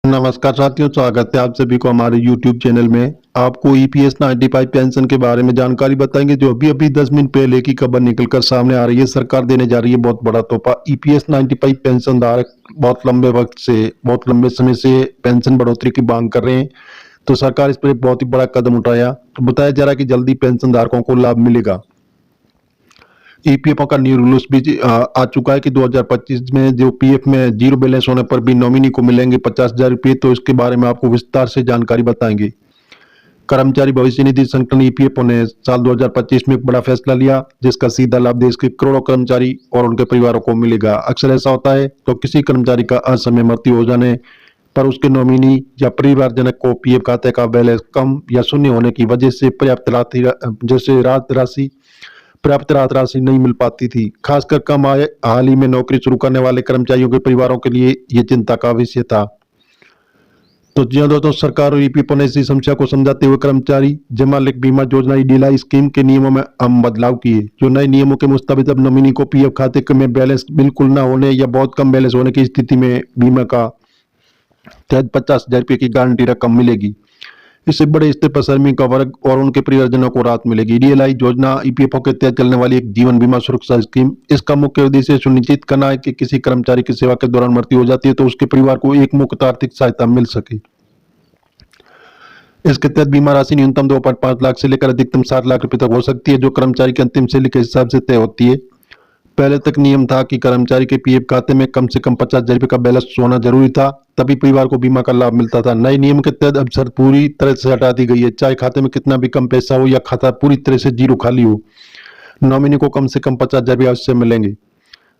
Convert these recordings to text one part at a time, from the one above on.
नमस्कार साथियों, स्वागत है आप सभी को हमारे YouTube चैनल में। आपको ईपीएस 95 पेंशन के बारे में जानकारी बताएंगे, जो अभी अभी 10 मिनट पहले की खबर निकलकर सामने आ रही है। सरकार देने जा रही है बहुत बड़ा तोहफा। ईपीएस 95 पेंशन धारक बहुत लंबे समय से पेंशन बढ़ोतरी की मांग कर रहे हैं, तो सरकार इस पर एक बहुत ही बड़ा कदम उठाया। तो बताया जा रहा है कि जल्दी पेंशन धारकों को लाभ मिलेगा। ईपीएफओ का न्यू रूल्स भी आ चुका है कि 2025 में जो पीएफ में जीरो बैलेंस होने पर भी नॉमिनी को मिलेंगे 50,000 रुपये। तो इसके बारे में आपको विस्तार से जानकारी बताएंगे। कर्मचारी भविष्य निधि संगठन ईपीएफओ ने साल 2025 में एक बड़ा फैसला लिया, जिसका सीधा लाभ देश के करोड़ों कर्मचारी और उनके परिवारों को मिलेगा। अक्सर ऐसा होता है तो किसी कर्मचारी का असमय मृत्यु हो जाने पर उसके नॉमिनी या परिवारजनक को पीएफ खाते का बैलेंस कम या शून्य होने की वजह से पर्याप्त राशि नहीं मिल पाती थी। खासकर कम आय हाल ही में नौकरी शुरू करने वाले कर्मचारियों के परिवारों के लिए ये चिंता का विषय था। तो जी हाँ दोस्तों, सरकार और ईपीएफओ ने इसी समस्या को समझाते हुए कर्मचारी जमा लेख बीमा योजना ईडीएलआई स्कीम के नियमों में बदलाव किए। जो नए नियमों के मुताबिक अब नॉमिनी को पीएफ खाते में बैलेंस बिल्कुल न होने या बहुत कम बैलेंस होने की स्थिति में बीमा का तहत 50,000 रुपये की गारंटी रकम मिलेगी। इससे बड़े स्तर पर श्रमिक का वर्ग और उनके परिवारजनों को राहत मिलेगी। ईडीएलआई योजना ईपीएफओ के तहत चलने वाली एक जीवन बीमा सुरक्षा स्कीम। इसका मुख्य उद्देश्य सुनिश्चित करना है कि किसी कर्मचारी की सेवा के दौरान मृत्यु हो जाती है तो उसके परिवार को एक मुफ्त आर्थिक सहायता मिल सके। इसके तहत बीमा राशि न्यूनतम 2.5 लाख से लेकर अधिकतम 7 लाख रुपए तक हो सकती है, जो कर्मचारी की अंतिम सैलरी के हिसाब से तय होती है। पहले तक नियम था कि कर्मचारी के पीएफ खाते में कम से कम 50,000 रुपये का बैलेंस होना जरूरी था, तभी परिवार को बीमा का लाभ मिलता था। नए नियम के तहत अब शर्त पूरी तरह से हटा दी गई है। चाहे खाते में कितना भी कम पैसा हो या खाता पूरी तरह से जीरो खाली हो, नॉमिनी को कम से कम 50,000 रुपये अवश्य मिलेंगे।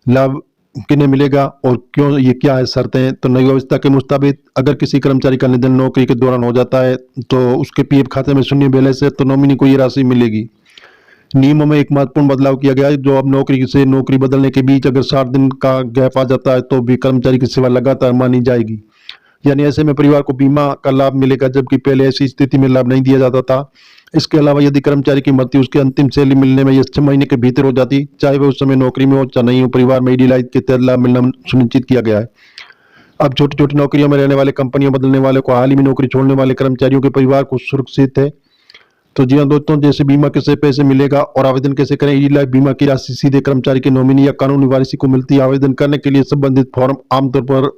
लाभ किन्हें मिलेगा और क्यों, ये क्या है शर्तें? तो नई व्यवस्था के मुताबिक अगर किसी कर्मचारी का निधन नौकरी के दौरान हो जाता है तो उसके पीएफ खाते में शून्य बैलेंस है तो नॉमिनी को ये राशि मिलेगी। नियमों में एक महत्वपूर्ण बदलाव किया गया है, जो अब नौकरी से नौकरी बदलने के बीच अगर 60 दिन का गैप आ जाता है तो भी कर्मचारी की सेवा लगातार मानी जाएगी। यानी ऐसे में परिवार को बीमा का लाभ मिलेगा, जबकि पहले ऐसी स्थिति में लाभ नहीं दिया जाता था। इसके अलावा यदि कर्मचारी की मृत्यु उसके अंतिम सैलरी मिलने में या 6 महीने के भीतर हो जाती, चाहे वह उस समय नौकरी में हो चाहे नहीं हो, परिवार में ईडीएलआई के तहत लाभ मिलना सुनिश्चित किया गया है। अब छोटी छोटी नौकरियों में रहने वाले, कंपनियां बदलने वाले को, हाल ही में नौकरी छोड़ने वाले कर्मचारियों के परिवार को सुरक्षित है। तो जी हाँ दोस्तों, जैसे बीमा कैसे पैसे मिलेगा और आवेदन कैसे करें। ईडीएलआई बीमा की राशि सीधे कर्मचारी के नॉमिनी या कानूनी वारिसी को मिलती है। आवेदन करने के लिए संबंधित फॉर्म आमतौर पर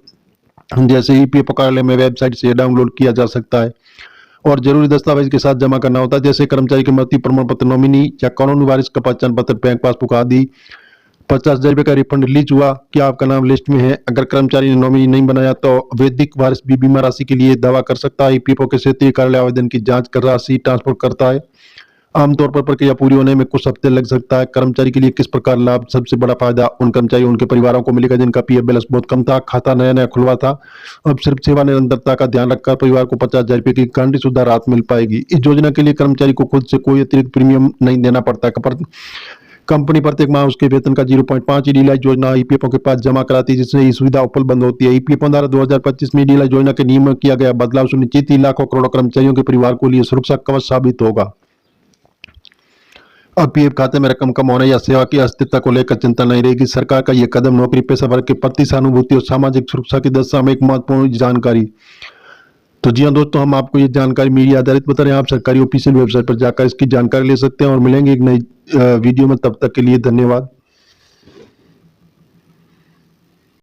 जैसे ईपीएफओ कार्यालय में वेबसाइट से डाउनलोड किया जा सकता है और जरूरी दस्तावेज के साथ जमा करना होता है, जैसे कर्मचारी की मृत्यु प्रमाण पत्र, नॉमिनी या कानूनी वारिस का पहचान पत्र, बैंक पासबुक आदि। 50,000 रुपये का रिफंड रिलीज हुआ, क्या आपका नाम लिस्ट में है? अगर कर्मचारी ने नॉमिनी नहीं बनाया तो वैदिक वारिस भी बीमा राशि के लिए दावा कर सकता है। ईपीएफओ के क्षेत्रीय कार्यालय आवेदन की जांच कर राशि ट्रांसफर करता है। आमतौर पर प्रक्रिया पूरी होने में कुछ हफ्ते लग सकता है। कर्मचारी के लिए किस प्रकार लाभ? सबसे बड़ा फायदा उन कर्मचारी उनके परिवारों को मिलेगा जिनका पीएफ बैलेंस बहुत कम था, खाता नया नया खुलवा था। अब सिर्फ सेवा निरंतरता का ध्यान रखकर परिवार को 50,000 रुपये की गारंटी शुदा राहत मिल पाएगी। इस योजना के लिए कर्मचारी को खुद से कोई अतिरिक्त प्रीमियम नहीं देना पड़ता। कंपनी प्रत्येक माह उसके वेतन का 0.5 ईडीएलआई योजना ईपीएफओ के पास जमा कराती है, जिससे ये सुविधा उपलब्ध होती है। ईपीएफओ द्वारा 2025 में ईडीएलआई योजना के नियम में किया गया बदलाव सुनिश्चित ही लाखों करोड़ों कर्मचारियों के परिवार को लिए सुरक्षा कवच साबित होगा। अब पीएफ खाते में रकम कम होने या सेवा की अस्थिरता को लेकर चिंता नहीं रहेगी। सरकार का यह कदम नौकरी पेशा वर्ग के प्रति सहानुभूति और सामाजिक सुरक्षा की दिशा में एक महत्वपूर्ण जानकारी। तो जी हाँ दोस्तों, हम आपको ये जानकारी मीडिया आधारित बता रहे हैं। आप सरकारी ऑफिशियल वेबसाइट पर जाकर इसकी जानकारी ले सकते हैं और मिलेंगे एक नई वीडियो में। तब तक के लिए धन्यवाद।